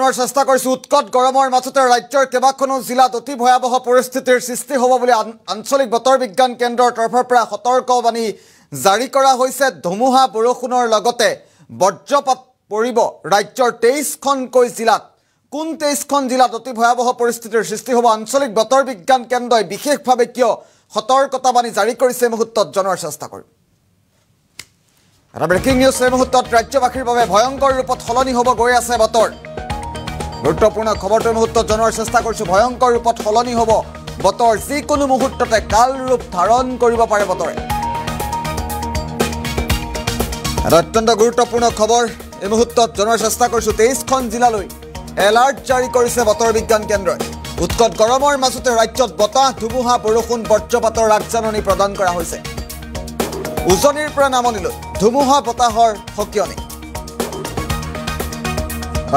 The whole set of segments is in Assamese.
জনাৰ চেষ্টা কৰিছো উৎকট গৰমৰ মাজতে ৰাজ্যৰ কেবাখনো জিলাত অতি ভয়াবহ পৰিস্থিতিৰ সৃষ্টি হ'ব বুলি আঞ্চলিক বতৰ বিজ্ঞান কেন্দ্ৰৰ তৰফৰ পৰা সতৰ্কবাণী জাৰি কৰা হৈছে। ধুমুহা বৰষুণৰ লগতে বজ্ৰপাত পৰিব ৰাজ্যৰ 23খনকৈ জিলাত। কোন 23খন জিলাত অতি ভয়াবহ পৰিস্থিতিৰ সৃষ্টি হ'ব আঞ্চলিক বতৰ বিজ্ঞান কেন্দ্ৰই বিশেষভাৱে কিয় সতৰ্কতাবাণী জাৰি কৰিছে মুহূৰ্তত জনাৰ চেষ্টা কৰিম। এটা ব্ৰেকিং নিউজ এই মুহূৰ্তত ৰাজ্যবাসীৰ বাবে ভয়ংকৰ ৰূপত সলনি হ'ব গৈ আছে বতৰ। গুৰুত্বপূৰ্ণ খবৰটো মুহূৰ্তত জনোৱাৰ চেষ্টা কৰিছোঁ। ভয়ংকৰ ৰূপত সলনি হ'ব বতৰ, যিকোনো মুহূৰ্ততে কাল ৰূপ ধাৰণ কৰিব পাৰে বতৰে। এটা অত্যন্ত গুৰুত্বপূৰ্ণ খবৰ এই মুহূৰ্তত জনোৱাৰ চেষ্টা কৰিছোঁ। 23খন জিলালৈ এলাৰ্ট জাৰি কৰিছে বতৰ বিজ্ঞান কেন্দ্ৰই। উৎকট গৰমৰ মাজতে ৰাজ্যত বতাহ, ধুমুহা, বৰষুণ, বজ্ৰপাতৰ আগজাননী প্ৰদান কৰা হৈছে। উজনিৰ পৰা নামনিলৈ ধুমুহা বতাহৰ সকিয়নি।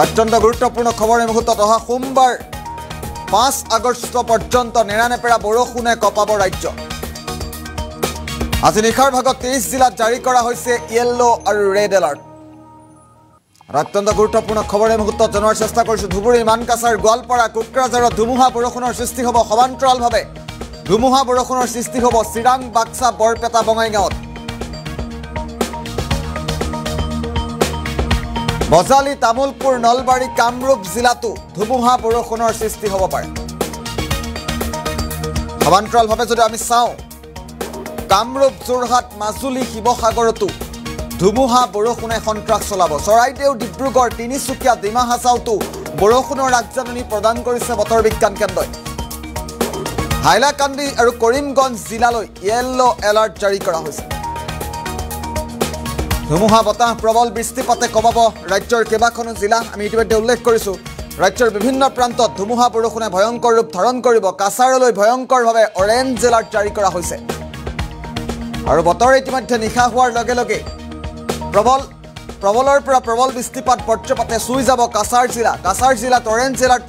অত্যন্ত গুৰুত্বপূৰ্ণ খবৰ এই মুহূৰ্তত। অহা সোমবাৰ 5 আগষ্ট পৰ্যন্ত নেৰানেপেৰা বৰষুণে কঁপাব ৰাজ্য। আজি নিশাৰ ভাগত 23 জিলাত জাৰি কৰা হৈছে য়েল্লো আৰু ৰেড এলাৰ্ট। অত্যন্ত গুৰুত্বপূৰ্ণ খবৰ এই মুহূৰ্তত জনোৱাৰ চেষ্টা কৰিছোঁ। ধুবুৰী, মানকাছাৰ, গোৱালপাৰা, কোকৰাঝাৰত ধুমুহা বৰষুণৰ সৃষ্টি হ'ব। সমান্তৰালভাৱে ধুমুহা বৰষুণৰ সৃষ্টি হ'ব চিৰাং, বাক্সা, বৰপেটা, বঙাইগাঁৱত। বজালি, তামুলপুৰ, নলবাৰী, কামৰূপ জিলাতো ধুমুহা বৰষুণৰ সৃষ্টি হ'ব পাৰে। সমান্তৰালভাৱে যদি আমি চাওঁ, কামৰূপ, যোৰহাট, মাজুলী, শিৱসাগৰতো ধুমুহা বৰষুণে সন্ত্ৰাস চলাব। চৰাইদেউ, ডিব্ৰুগড়, তিনিচুকীয়া, ডিমা হাছাওতো বৰষুণৰ আগজাননী প্ৰদান কৰিছে বতৰ বিজ্ঞান কেন্দ্ৰই। হাইলাকান্দি আৰু কৰিমগঞ্জ জিলালৈ য়েল্লো এলাৰ্ট জাৰি কৰা হৈছে। ধুমুহা বতাহ, প্ৰবল বৃষ্টিপাতে কমাব ৰাজ্যৰ কেইবাখনো জিলা। আমি ইতিমধ্যে উল্লেখ কৰিছোঁ, ৰাজ্যৰ বিভিন্ন প্ৰান্তত ধুমুহা বৰষুণে ভয়ংকৰ ৰূপ ধাৰণ কৰিব। কাছাৰলৈ ভয়ংকৰভাৱে অৰেঞ্জ এলাৰ্ট জাৰি কৰা হৈছে। আৰু বতৰে ইতিমধ্যে নিশা হোৱাৰ লগে লগে প্ৰবলৰ পৰা প্ৰবল বৃষ্টিপাত, বজ্ৰপাতে চুই যাব কাছাৰ জিলা। কাছাৰ জিলাত অৰেঞ্জ এলাৰ্ট